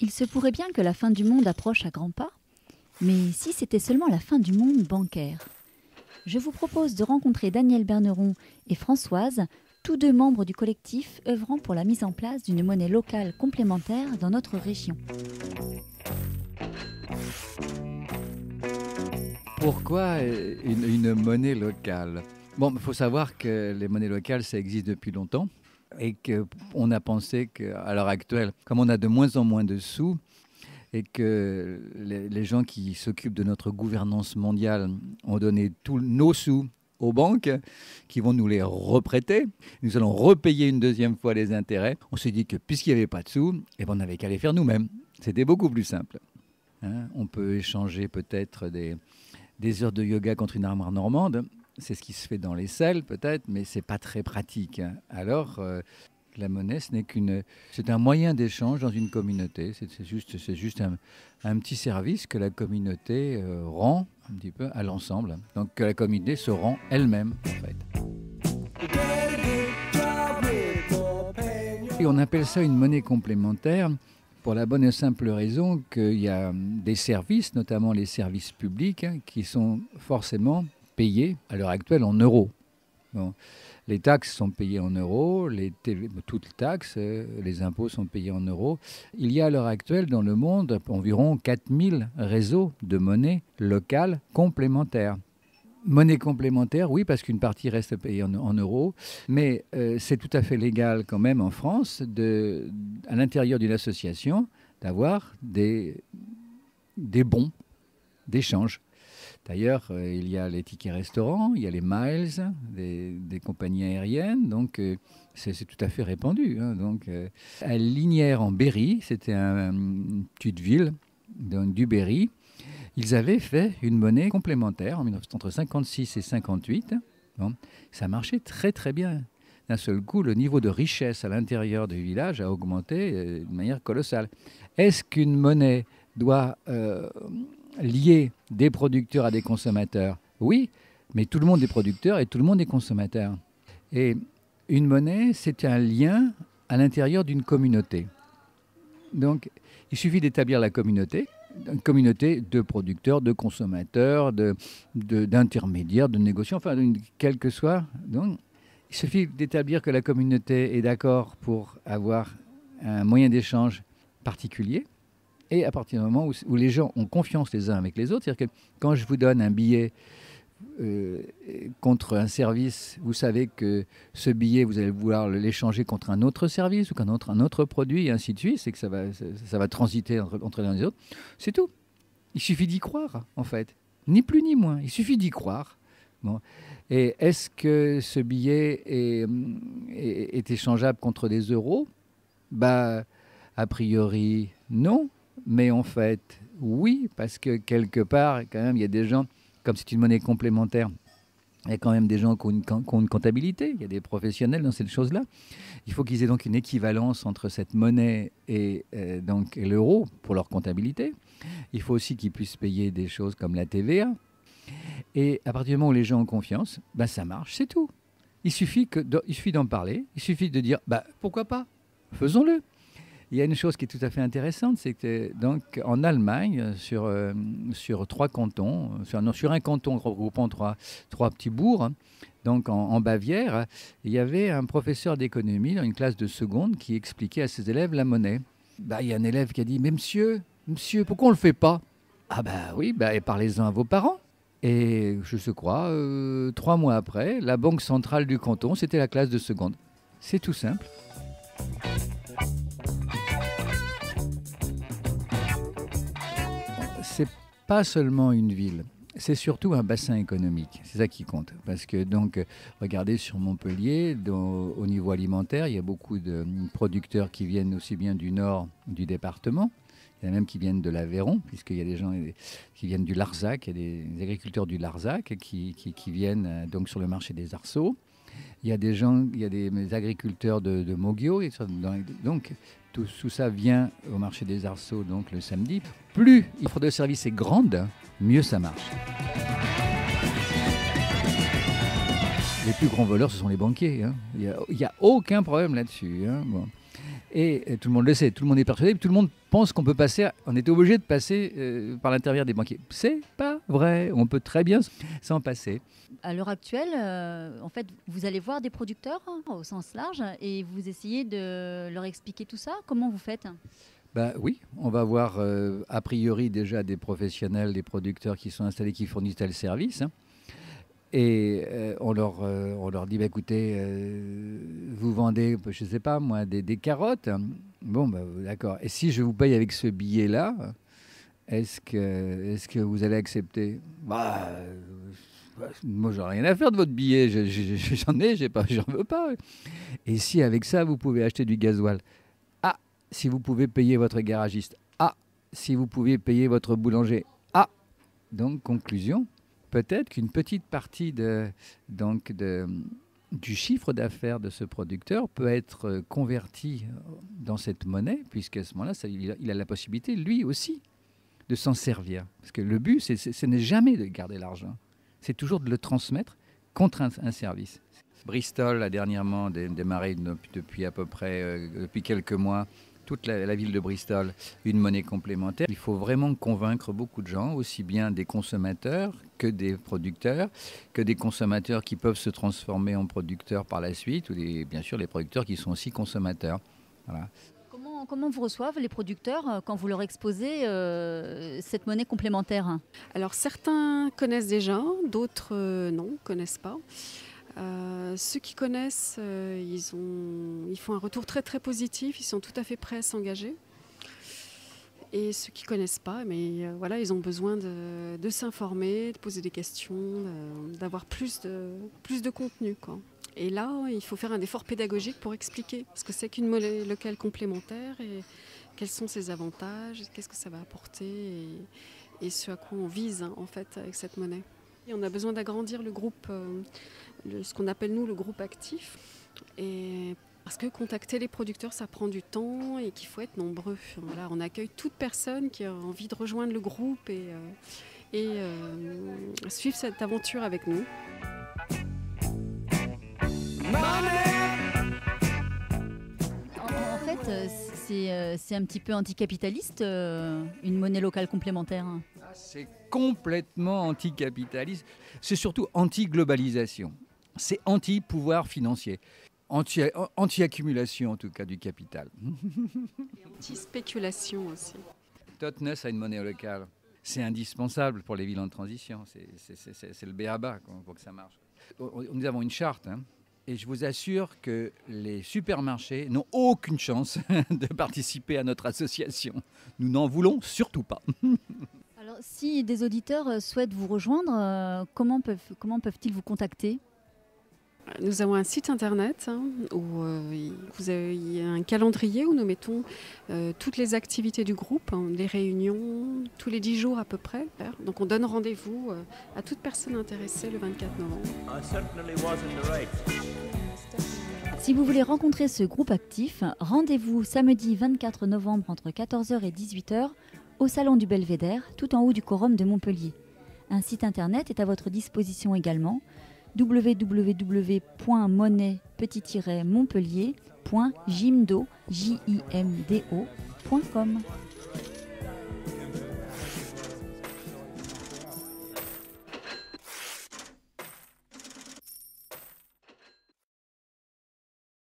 Il se pourrait bien que la fin du monde approche à grands pas, mais si c'était seulement la fin du monde bancaire? Je vous propose de rencontrer Daniel Berneron et Françoise, tous deux membres du collectif œuvrant pour la mise en place d'une monnaie locale complémentaire dans notre région. Pourquoi une monnaie locale? Bon, il faut savoir que les monnaies locales, ça existe depuis longtemps et qu'on a pensé qu'à l'heure actuelle, comme on a de moins en moins de sous et que les gens qui s'occupent de notre gouvernance mondiale ont donné tous nos sous aux banques qui vont nous les reprêter, nous allons repayer une deuxième fois les intérêts. On s'est dit que puisqu'il n'y avait pas de sous, eh ben on n'avait qu'à les faire nous-mêmes. C'était beaucoup plus simple. Hein, on peut échanger peut-être des heures de yoga contre une armoire normande. C'est ce qui se fait dans les salles peut-être, mais c'est pas très pratique. Alors, la monnaie, c'est un moyen d'échange dans une communauté. C'est juste un petit service que la communauté rend un petit peu à l'ensemble. Donc que la communauté se rend elle-même, en fait. Et on appelle ça une monnaie complémentaire pour la bonne et simple raison qu'il y a des services, notamment les services publics, qui sont forcément payés à l'heure actuelle en euros. Bon. Les taxes sont payées en euros, toutes les taxes, les impôts sont payés en euros. Il y a à l'heure actuelle dans le monde environ 4000 réseaux de monnaie locale complémentaires. Monnaie complémentaire, oui, parce qu'une partie reste payée en euros, mais c'est tout à fait légal quand même en France, à l'intérieur d'une association, d'avoir des bons d'échange. D'ailleurs, il y a les tickets restaurants, il y a les miles des compagnies aériennes, donc c'est tout à fait répandu. Hein, donc, à Lignières en Berry, c'était une petite ville du Berry, ils avaient fait une monnaie complémentaire entre 56 et 58. Bon, ça marchait très très bien. D'un seul coup, le niveau de richesse à l'intérieur du village a augmenté de manière colossale. Est-ce qu'une monnaie doit lier des producteurs à des consommateurs? Oui, mais tout le monde est producteur et tout le monde est consommateur. Et une monnaie, c'est un lien à l'intérieur d'une communauté. Donc, il suffit d'établir la communauté, une communauté de producteurs, de consommateurs, d'intermédiaires, de négociants, enfin, quel que soit. Donc, il suffit d'établir que la communauté est d'accord pour avoir un moyen d'échange particulier. Et à partir du moment où les gens ont confiance les uns avec les autres, c'est-à-dire que quand je vous donne un billet contre un service, vous savez que ce billet, vous allez vouloir l'échanger contre un autre service ou un autre produit, et ainsi de suite. C'est que ça va transiter entre l'un et les autres. C'est tout. Il suffit d'y croire, en fait. Ni plus ni moins. Il suffit d'y croire. Bon. Et est-ce que ce billet est échangeable contre des euros? Bah, a priori, non. Mais en fait, oui, parce que quelque part, quand même, il y a des gens, comme c'est une monnaie complémentaire, il y a quand même des gens qui ont une comptabilité, il y a des professionnels dans cette chose-là. Il faut qu'ils aient donc une équivalence entre cette monnaie et l'euro pour leur comptabilité. Il faut aussi qu'ils puissent payer des choses comme la TVA. Et à partir du moment où les gens ont confiance, bah, ça marche, c'est tout. Il suffit d'en parler, il suffit de dire, bah, pourquoi pas, faisons-le. Il y a une chose qui est tout à fait intéressante, c'est que donc, en Allemagne, sur 3 cantons, sur un canton regroupant trois petits bourgs, donc en Bavière, il y avait un professeur d'économie dans une classe de seconde qui expliquait à ses élèves la monnaie. Bah, il y a un élève qui a dit « Mais monsieur, pourquoi on ne le fait pas ?» Ah bah oui, bah, et parlez-en à vos parents. Et je crois, 3 mois après, la banque centrale du canton, c'était la classe de seconde. C'est tout simple. C'est pas seulement une ville, c'est surtout un bassin économique. C'est ça qui compte. Parce que donc, regardez sur Montpellier, au niveau alimentaire, il y a beaucoup de producteurs qui viennent aussi bien du nord du département. Il y en a même qui viennent de l'Aveyron, puisqu'il y a des gens qui viennent du Larzac, il y a des agriculteurs du Larzac qui viennent donc sur le marché des arceaux. Il y a des agriculteurs de Moguio. Donc, tout ça vient au marché des arceaux donc, le samedi. Plus l'offre de service est grande, mieux ça marche. Les plus grands voleurs, ce sont les banquiers. Hein. Il n'y a aucun problème là-dessus. Hein. Bon. Et tout le monde le sait, tout le monde est persuadé, tout le monde pense qu'on peut passer, on était obligé de passer par l'intermédiaire des banquiers. C'est pas vrai, on peut très bien s'en passer. À l'heure actuelle, en fait, vous allez voir des producteurs au sens large et vous essayez de leur expliquer tout ça. Comment vous faites ? Oui, on va voir a priori déjà des professionnels, des producteurs qui sont installés, qui fournissent tel service. Et on leur dit, écoutez, vous vendez, je ne sais pas moi, des carottes. Bon, d'accord. Et si je vous paye avec ce billet-là, est-ce que vous allez accepter ? Moi, j'en ai rien à faire de votre billet. J'en veux pas. Et si avec ça, vous pouvez acheter du gasoil ? Ah, si vous pouvez payer votre garagiste ? Ah, si vous pouvez payer votre boulanger ? Ah, donc conclusion. Peut-être qu'une petite partie du chiffre d'affaires de ce producteur peut être converti dans cette monnaie, puisqu'à ce moment-là, il a la possibilité, lui aussi, de s'en servir. Parce que le but, ce n'est jamais de garder l'argent. C'est toujours de le transmettre contre un service. Bristol a dernièrement démarré depuis à peu près depuis quelques mois, toute la ville de Bristol, une monnaie complémentaire. Il faut vraiment convaincre beaucoup de gens, aussi bien des consommateurs que des producteurs, que des consommateurs qui peuvent se transformer en producteurs par la suite, ou bien sûr les producteurs qui sont aussi consommateurs. Voilà. Comment vous reçoivent les producteurs quand vous leur exposez cette monnaie complémentaire ? Alors certains connaissent déjà, d'autres non, ne connaissent pas. Ceux qui connaissent, ils font un retour très très positif, ils sont tout à fait prêts à s'engager. Et ceux qui ne connaissent pas, voilà, ils ont besoin de s'informer, de poser des questions, d'avoir plus de contenu, quoi. Et là, il faut faire un effort pédagogique pour expliquer ce que c'est qu'une monnaie locale complémentaire et quels sont ses avantages, qu'est-ce que ça va apporter et ce à quoi on vise en fait avec cette monnaie. Et on a besoin d'agrandir le groupe, ce qu'on appelle nous le groupe actif. Et parce que contacter les producteurs, ça prend du temps et qu'il faut être nombreux. Voilà, on accueille toute personne qui a envie de rejoindre le groupe et suivre cette aventure avec nous. En fait, c'est un petit peu anticapitaliste, une monnaie locale complémentaire. C'est complètement anticapitaliste. C'est surtout anti-globalisation. C'est anti-pouvoir financier. Anti-accumulation, en tout cas, du capital. Et anti-spéculation aussi. Totnes a une monnaie locale. C'est indispensable pour les villes en transition. C'est le b.a.-ba pour que ça marche. Nous avons une charte, et je vous assure que les supermarchés n'ont aucune chance de participer à notre association. Nous n'en voulons surtout pas. Alors, si des auditeurs souhaitent vous rejoindre, comment peuvent-ils vous contacter ? Nous avons un site internet où il y a un calendrier où nous mettons toutes les activités du groupe, les réunions, tous les 10 jours à peu près. Donc on donne rendez-vous à toute personne intéressée le 24 novembre. Si vous voulez rencontrer ce groupe actif, rendez-vous samedi 24 novembre entre 14h et 18h au Salon du Belvédère, tout en haut du Quorum de Montpellier. Un site internet est à votre disposition également, www.monnaie-montpellier.jimdo.com.